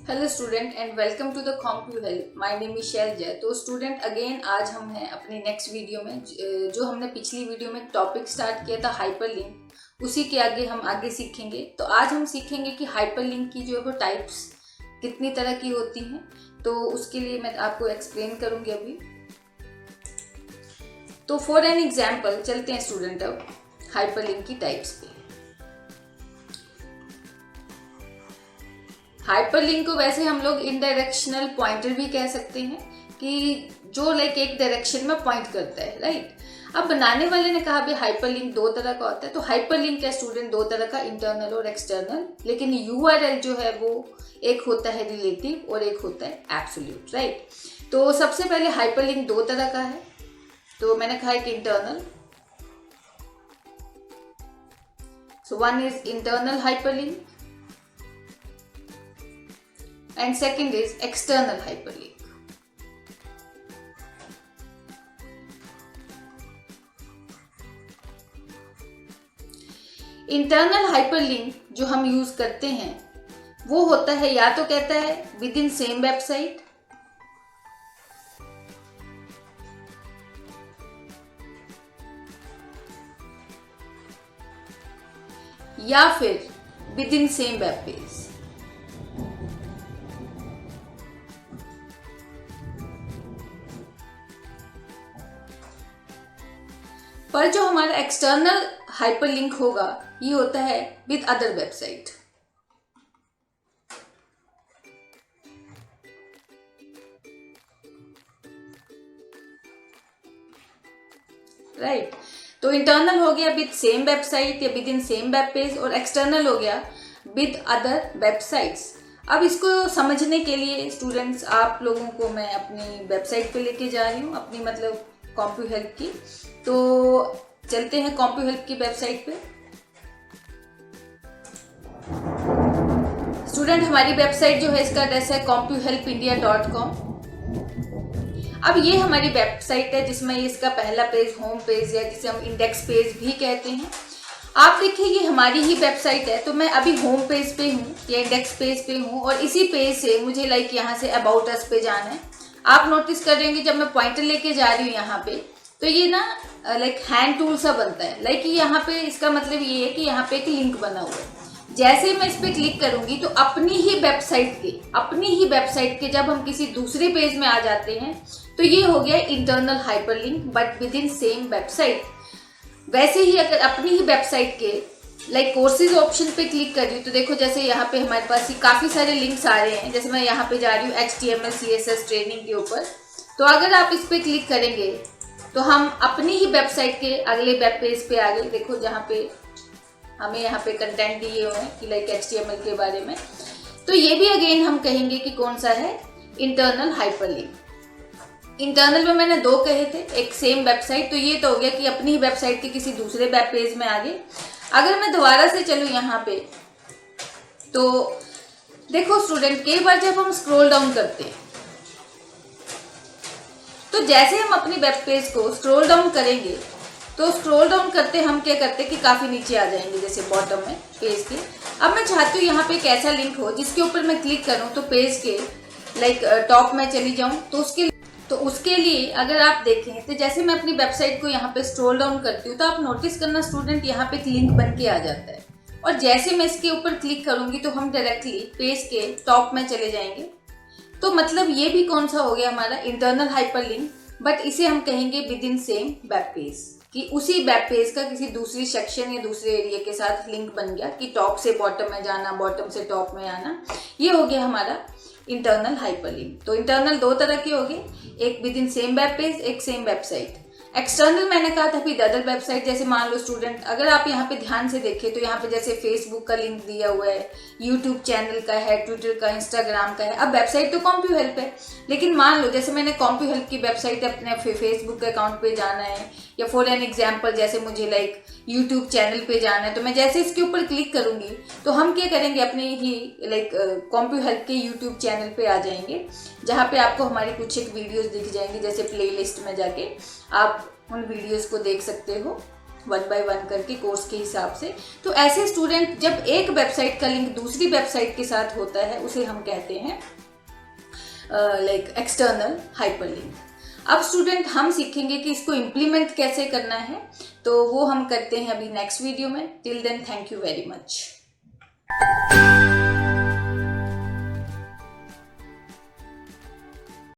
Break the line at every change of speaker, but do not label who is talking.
Hello student and welcome to the Compu Help. My name is Shailaja. तो student again आज हम हैं अपनी नेक्स्ट वीडियो में। जो हमने पिछली वीडियो में टॉपिक स्टार्ट किया था हाइपरलिंक, उसी के आगे हम आगे सीखेंगे। तो आज हम सीखेंगे कि हाइपरलिंक की जो है वो टाइप्स कितनी तरह की होती हैं। तो उसके लिए मैं आपको एक्सप्लेन करूंगी अभी। तो फॉर एन एग्जाम्पल चलते हैं स्टूडेंट अब हाइपरलिंक की टाइप्स पे। हाइपरलिंक को वैसे हम लोग इनडायरेक्शनल पॉइंटर भी कह सकते हैं कि जो लाइक एक डायरेक्शन में पॉइंट करता है, राइट। अब बनाने वाले ने कहा भाई हाइपरलिंक दो तरह का होता है। तो हाइपरलिंक है स्टूडेंट दो तरह का, इंटरनल और एक्सटर्नल। लेकिन यूआरएल जो है वो एक होता है रिलेटिव और एक होता है एब्सोल्यूट, राइट। तो सबसे पहले हाइपरलिंक दो तरह का है। तो मैंने कहा कि internal, so one is internal hyperlink and second is external hyperlink. Internal hyperlink जो हम यूज करते हैं वो होता है, या तो कहता है विद इन सेम वेबसाइट, या फिर with in same web page. पर जो हमारा एक्सटर्नल हाइपरलिंक होगा ये होता है विद अदर वेबसाइट, राइट। तो इंटरनल हो गया विद सेम वेबसाइट या with in same web page, और एक्सटर्नल हो गया विद अदर वेबसाइट्स। अब इसको समझने के लिए स्टूडेंट्स आप लोगों को मैं अपनी वेबसाइट पे लेके जा रही हूँ, अपनी मतलब कॉम्प्यू हेल्प की। तो चलते हैं कॉम्प्यू हेल्प की वेबसाइट पे। स्टूडेंट हमारी वेबसाइट जो है इसका एड्रेस है CompuHelpIndia.com। अब ये हमारी वेबसाइट है जिसमें इसका पहला पेज होम पेज या जिसे हम इंडेक्स पेज भी कहते हैं। आप देखिए ये हमारी ही वेबसाइट है, तो मैं अभी होम पेज पे हूँ या इंडेक्स पेज पे हूँ, और इसी पेज से मुझे लाइक यहाँ से अबाउट अस पे जाना है। आप नोटिस करेंगे जब मैं पॉइंटर लेके जा रही हूँ यहाँ पे, तो ये ना लाइक हैंड टूल सा बनता है। लाइक यहाँ पे इसका मतलब ये है कि यहाँ पे एक लिंक बना हुआ है। जैसे मैं इस पे क्लिक करूंगी तो अपनी ही वेबसाइट के जब हम किसी दूसरे पेज में आ जाते हैं तो ये हो गया internal hyperlink but with in same website. वैसे ही अगर अपनी ही वेबसाइट के लाइक कोर्सेज ऑप्शन पे क्लिक कर रही हूँ तो देखो जैसे यहाँ पे हमारे पास काफी सारे लिंक्स आ रहे हैं। जैसे मैं यहाँ पे जा रही हूँ HTML CSS ट्रेनिंग के ऊपर, तो अगर आप इस पे क्लिक करेंगे तो हम अपनी ही वेबसाइट के अगले वेब पेज पे आ गए। देखो जहाँ पे हमें यहाँ पे कंटेंट दिए हुए हैं कि लाइक HTML के बारे में। तो ये भी अगेन हम कहेंगे कि कौन सा है, इंटरनल हाइपरलिंक। इंटरनल में मैंने दो कहे थे, एक सेम वेबसाइट, तो ये तो हो गया कि अपनी ही वेबसाइट के किसी दूसरे वेब पेज में आ गए। अगर मैं दोबारा से चलूँ यहाँ पे तो देखो स्टूडेंट कई बार जब हम स्क्रॉल डाउन करते हैं तो जैसे हम अपनी वेब पेज को स्क्रॉल डाउन करेंगे तो स्क्रॉल डाउन करते हम क्या करते हैं कि काफी नीचे आ जाएंगे जैसे बॉटम में पेज के। अब मैं चाहती हूँ यहाँ पे एक ऐसा लिंक हो जिसके ऊपर मैं क्लिक करूँ तो पेज के लाइक टॉप में चली जाऊँ। तो उसके लिए अगर आप देखें तो जैसे मैं अपनी वेबसाइट को यहाँ पे स्क्रॉल डाउन करती हूँ तो आप नोटिस करना स्टूडेंट यहाँ पे एक लिंक बन के आ जाता है, और जैसे मैं इसके ऊपर क्लिक करूंगी तो हम डायरेक्टली पेज के टॉप में चले जाएंगे। तो मतलब ये भी कौन सा हो गया हमारा इंटरनल हाइपरलिंक, बट इसे हम कहेंगे with in same web page, कि उसी वेब पेज का किसी दूसरी सेक्शन या दूसरे एरिया के साथ लिंक बन गया कि टॉप से बॉटम में जाना, बॉटम से टॉप में आना। ये हो गया हमारा इंटरनल हाइपरलिंक। तो इंटरनल दो तरह के हो गए, एक with in same web page, एक सेम वेबसाइट। एक्सटर्नल मैंने कहा था विद अदर वेबसाइट। जैसे मान लो स्टूडेंट अगर आप यहाँ पे ध्यान से देखें तो यहाँ पे जैसे फेसबुक का लिंक दिया हुआ है, यूट्यूब चैनल का है, ट्विटर का, इंस्टाग्राम का है। अब वेबसाइट तो कॉम्प्यू हेल्प है, लेकिन मान लो जैसे मैंने कॉम्प्यू हेल्प की वेबसाइट अपने फेसबुक के अकाउंट पे जाना है, या फॉर एन एग्जाम्पल जैसे मुझे लाइक यूट्यूब चैनल पे जाना है, तो मैं जैसे इसके ऊपर क्लिक करूंगी तो हम क्या करेंगे अपने ही लाइक कॉम्प्यू हेल्प के यूट्यूब चैनल पे आ जाएंगे, जहाँ पे आपको हमारी कुछ एक वीडियोस दिख जाएंगी। जैसे प्लेलिस्ट में जाके आप उन वीडियोस को देख सकते हो। 1 by 1 करके कोर्स के हिसाब से। तो ऐसे स्टूडेंट जब एक वेबसाइट का लिंक दूसरी वेबसाइट के साथ होता है उसे हम कहते हैं लाइक एक्सटर्नल हाइपरलिंक। अब स्टूडेंट हम सीखेंगे कि इसको इम्प्लीमेंट कैसे करना है, तो वो हम करते हैं अभी नेक्स्ट वीडियो में। Till then thank you very much.